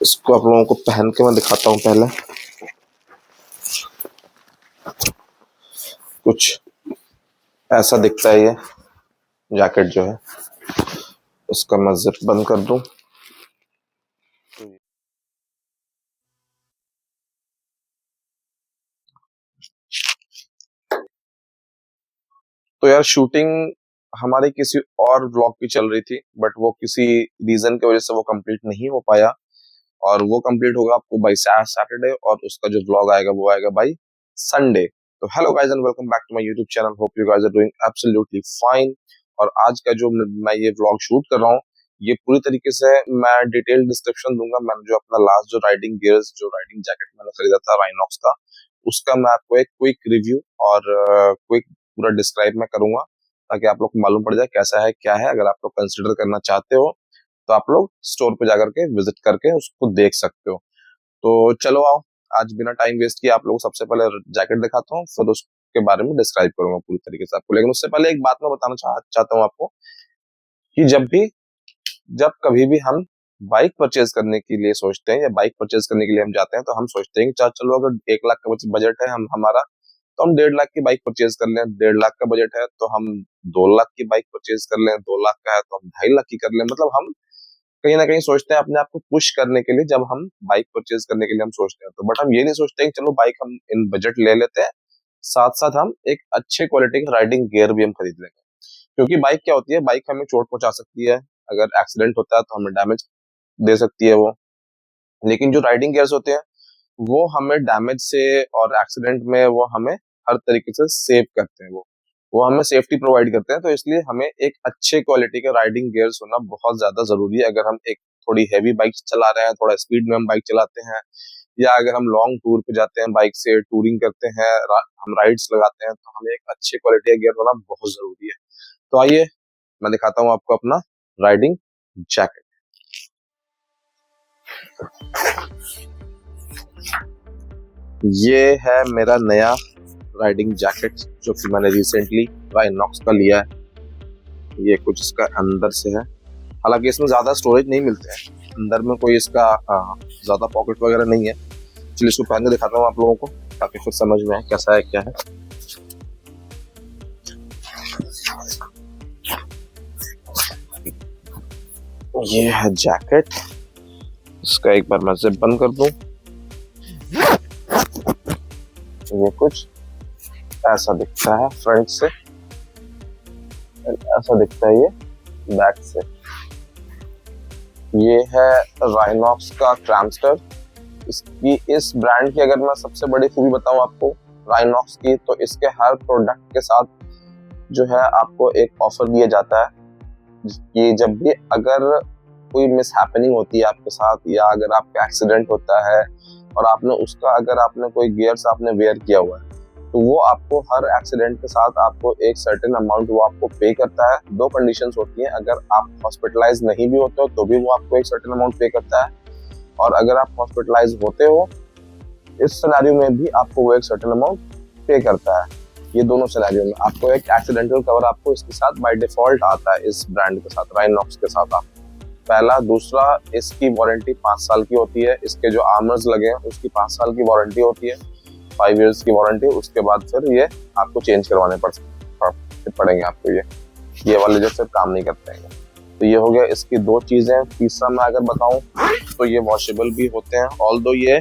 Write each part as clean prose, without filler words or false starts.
इसको आप लोगों को पहन के मैं दिखाता हूँ। पहले कुछ ऐसा दिखता है ये जैकेट जो है। इसका मैं जिप बंद कर दूं। तो यार शूटिंग हमारी किसी और व्लॉग की चल रही थी, बट वो किसी रीजन की वजह से वो कंप्लीट नहीं हो पाया, और वो कंप्लीट होगा आपको बाय सैटरडे, और उसका जो व्लॉग आएगा वो आएगा बाय संडे। तो hello guys and welcome back to my YouTube channel. Hope you guys are doing absolutely fine. और आज का जो मैं ये व्लॉग शूट कर रहा हूँ, ये पूरी तरीके से मैं डिटेल डिस्क्रिप्शन दूंगा। मैंने जो अपना लास्ट जो राइडिंग गियर्स, जो राइडिंग जैकेट मैंने खरीदा था राइनॉक्स का, उसका मैं आपको एक क्विक रिव्यू और क्विक पूरा डिस्क्राइब मैं करूंगा, ताकि आप लोग को मालूम पड़ जाए कैसा है क्या है। अगर आप लोग कंसिडर करना चाहते हो तो आप लोग स्टोर पे जाकर के विजिट करके उसको देख सकते हो। तो चलो आओ, आज बिना टाइम वेस्ट किए आप लोगों को सबसे पहले जैकेट दिखाता हूँ, फिर उसके बारे में डिस्क्राइब करूंगा पूरी तरीके से आपको। लेकिन उससे पहले एक बात मैं बताना चाहता हूँ आपको, कि जब कभी भी हम बाइक परचेज करने के लिए सोचते हैं या बाइक परचेज करने के लिए हम जाते हैं, तो हम सोचते हैं कि चलो अगर 1 लाख का बजट है हम हमारा, तो हम 1.5 लाख की बाइक परचेज कर लें। 1.5 लाख का बजट है तो हम 2 लाख की बाइक परचेज कर लें। 2 लाख का है तो हम 2.5 लाख की कर लें। मतलब हम कहीं ना कहीं सोचते हैं अपने आप को पुश करने के लिए, जब हम बाइक परचेज करने के लिए हम सोचते हैं तो। बट हम ये नहीं सोचते हैं कि चलो बाइक हम इन बजट ले लेते हैं, साथ साथ हम एक अच्छे क्वालिटी का राइडिंग गियर भी हम खरीद लेंगे। क्योंकि बाइक क्या होती है, बाइक हमें चोट पहुंचा सकती है, अगर एक्सीडेंट होता है तो हमें डैमेज दे सकती है वो। लेकिन जो राइडिंग गियर्स होते हैं वो हमें डैमेज से और एक्सीडेंट में वो हमें हर तरीके से सेव करते हैं। वो हमें सेफ्टी प्रोवाइड करते हैं। तो इसलिए हमें एक अच्छे क्वालिटी का राइडिंग गियर्स होना बहुत ज्यादा जरूरी है। अगर हम एक थोड़ी हैवी बाइक चला रहे हैं, थोड़ा स्पीड में हम बाइक चलाते हैं, या अगर हम लॉन्ग टूर पे जाते हैं बाइक से, टूरिंग करते हैं, हम राइड्स लगाते हैं, तो हमें एक अच्छे क्वालिटी का गियर होना बहुत जरूरी है। तो आइए मैं दिखाता हूँ आपको अपना राइडिंग जैकेट। ये है मेरा नया राइडिंग जैकेट जो कि मैंने रिसेंटली राइनॉक्स का लिया है। ये कुछ इसका अंदर से है, हालांकि इसमें ज्यादा स्टोरेज नहीं मिलते हैं, अंदर में कोई इसका ज्यादा पॉकेट वगैरह नहीं है। चलिए इसको पहन के दिखाता हूँ आप लोगों को, ताकि फिर समझ में आए कैसा है क्या है। ये है जैकेट। इसका एक बार मैं जिप बंद कर दूं। ये कुछ ऐसा दिखता है फ्रंट से, ऐसा दिखता है ये बैक से। ये है राइनॉक्स का क्रैम्पस्टर। इसकी, इस ब्रांड की अगर मैं सबसे बड़ी खूबी बताऊं आपको राइनॉक्स की, तो इसके हर प्रोडक्ट के साथ जो है आपको एक ऑफर दिया जाता है कि जब भी अगर कोई मिस हैपनिंग होती है आपके साथ, या अगर आपका एक्सीडेंट होता है और आपने उसका, अगर आपने कोई गियर्स आपने वेयर किया हुआ है, तो वो आपको हर एक्सीडेंट के साथ आपको एक सर्टेन अमाउंट वो आपको पे करता है। 2 कंडीशंस होती हैं, अगर आप हॉस्पिटलाइज नहीं भी होते हो तो भी वो आपको एक सर्टेन अमाउंट पे करता है, और अगर आप हॉस्पिटलाइज होते हो इस सिनेरियो में भी आपको वो एक सर्टेन अमाउंट पे करता है। ये दोनों सिनेरियो में आपको एक एक्सीडेंटल कवर आपको इसके साथ बाय डिफॉल्ट आता है, इस ब्रांड के साथ, राइनॉक्स के साथ आप पहला। दूसरा, इसकी वारंटी 5 साल की होती है। इसके जो आर्मर्स लगे हैं उसकी 5 साल की वारंटी होती है, 5 इयर्स की वारंटी। उसके बाद फिर ये आपको चेंज करवाने पड़ेंगे आपको, ये वाले जो फिर काम नहीं करते हैं। तो ये हो गया इसकी 2 चीजें। तीसरा मैं अगर बताऊं तो ये वॉशेबल भी होते हैं, ऑल्दो ये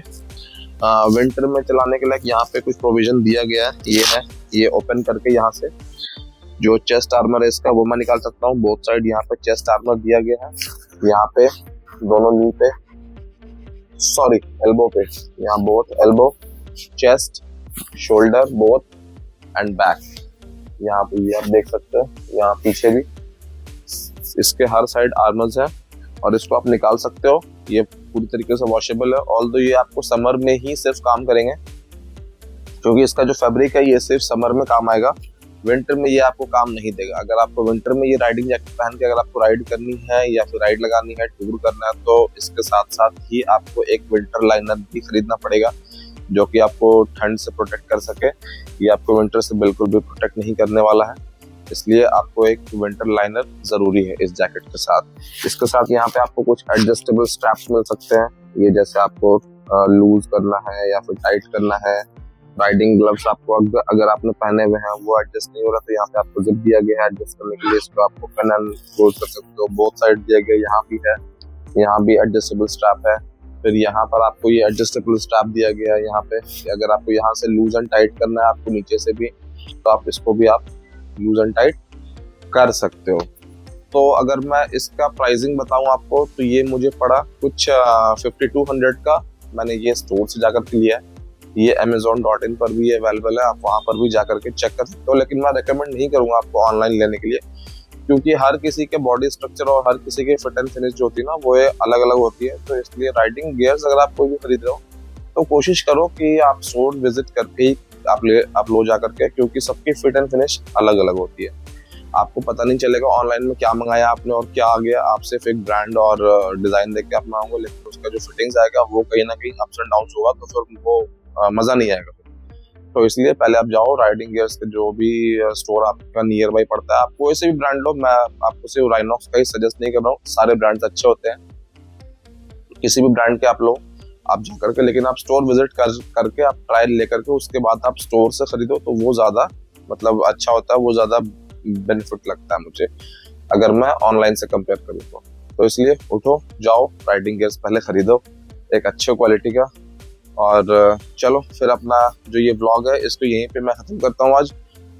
विंटर में चलाने के लिए यहाँ पे कुछ प्रोविजन दिया गया है। ये है, ये ओपन करके यहाँ से जो चेस्ट आर्मर है इसका वो मैं निकाल सकता हूँ। बोथ साइड यहाँ पे चेस्ट आर्मर दिया गया है, यहाँ पे दोनों नी पे, सॉरी एल्बो पे, यहाँ both elbow, chest, shoulder both and back. यहाँ पे ये आप देख सकते हो, यहाँ पीछे भी इसके हर साइड आर्मर्स है, और इसको आप निकाल सकते हो। ये पूरी तरीके से वॉशेबल है। ऑल्दो ये आपको समर में ही सिर्फ काम करेंगे, क्योंकि इसका जो फैब्रिक है ये सिर्फ समर में काम आएगा, विंटर में ये आपको काम नहीं देगा। अगर आपको विंटर में ये राइडिंग जैकेट पहन के अगर आपको राइड करनी है या फिर राइड लगानी है, टूर करना है, तो इसके साथ साथ ही आपको एक विंटर लाइनर भी खरीदना पड़ेगा, जो कि आपको ठंड से प्रोटेक्ट कर सके। ये आपको विंटर से बिल्कुल भी प्रोटेक्ट नहीं करने वाला है, इसलिए आपको एक विंटर लाइनर जरूरी है इस जैकेट के साथ। इसके साथ यहाँ पे आपको कुछ एडजस्टेबल स्ट्रैप्स मिल सकते हैं, ये जैसे आपको लूज करना है या फिर टाइट करना है। राइडिंग ग्लव्स आपको अगर आपने पहने हुए हैं वो एडजस्ट नहीं हो रहा तो यहाँ पे आपको जिप दिया गया है एडजस्ट करने के लिए। इसको आपको पिन एंड क्लोज कर सकते हो, बोथ साइड दिया गया, यहाँ भी है, यहाँ भी एडजस्टेबल स्ट्रैप है। फिर यहाँ पर आपको ये एडजस्टेबल स्ट्रैप दिया गया है यहाँ पे, अगर आपको यहाँ से लूज एंड टाइट करना है आपको नीचे से भी, तो आप इसको भी आप लूज एंड टाइट कर सकते हो। तो अगर मैं इसका प्राइसिंग बताऊं आपको तो ये मुझे पड़ा कुछ 5200 का। मैंने ये स्टोर से जाकर के लिया है, ये amazon.in पर भी अवेलेबल है, आप वहां पर भी जाकर के चेक कर सकते हो। लेकिन मैं रेकमेंड नहीं करूंगा आपको ऑनलाइन लेने के लिए, क्योंकि हर किसी के बॉडी स्ट्रक्चर और हर किसी के फिट एंड फिनिश जो होती है ना वो अलग अलग होती है। तो इसलिए राइडिंग गियर्स अगर आप कोई भी खरीद रहे हो तो कोशिश करो कि आप स्टोर विजिट करके ही आप लो जाकर के, क्योंकि सबकी फिट एंड फिनिश अलग अलग होती है। आपको पता नहीं चलेगा ऑनलाइन में क्या मंगाया आपने और क्या आ गया। आप सिर्फ एक ब्रांड और डिजाइन देख के आप मंगाओगे, लेकिन उसका जो फिटिंग्स आएगा वो कहीं ना कहीं अप्स एंड डाउन्स होगा, तो फिर उनको मजा नहीं आएगा। तो इसलिए पहले आप जाओ राइडिंग गियर्स के जो भी स्टोर आपका नियर बाई पड़ता है, आप कोई से भी ब्रांड लो, मैं आपको सिर्फ राइनॉक्स का ही सजेस्ट नहीं कर रहा हूँ, सारे ब्रांड्स अच्छे होते हैं, किसी भी ब्रांड के आप लो, आप जा करके, लेकिन आप स्टोर विजिट करके आप ट्रायल लेकर के उसके बाद आप स्टोर से खरीदो तो वो ज्यादा मतलब अच्छा होता है, वो ज्यादा बेनिफिट लगता है मुझे अगर मैं ऑनलाइन से कंपेयर करूँ तो इसलिए उठो जाओ राइडिंग गियर्स पहले खरीदो एक अच्छे क्वालिटी का। और चलो फिर अपना जो ये व्लॉग है इसको यहीं पे मैं खत्म करता हूँ आज,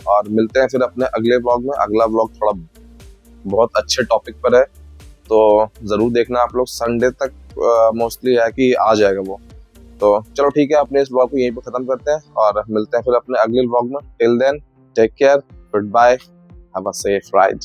और मिलते हैं फिर अपने अगले व्लॉग में। अगला व्लॉग थोड़ा बहुत अच्छे टॉपिक पर है तो जरूर देखना आप लोग, संडे तक मोस्टली है कि आ जाएगा वो। तो चलो ठीक है, अपने इस व्लॉग को यहीं पे खत्म करते हैं और मिलते हैं फिर अपने अगले व्लॉग में। Till then take care, goodbye, have a safe ride.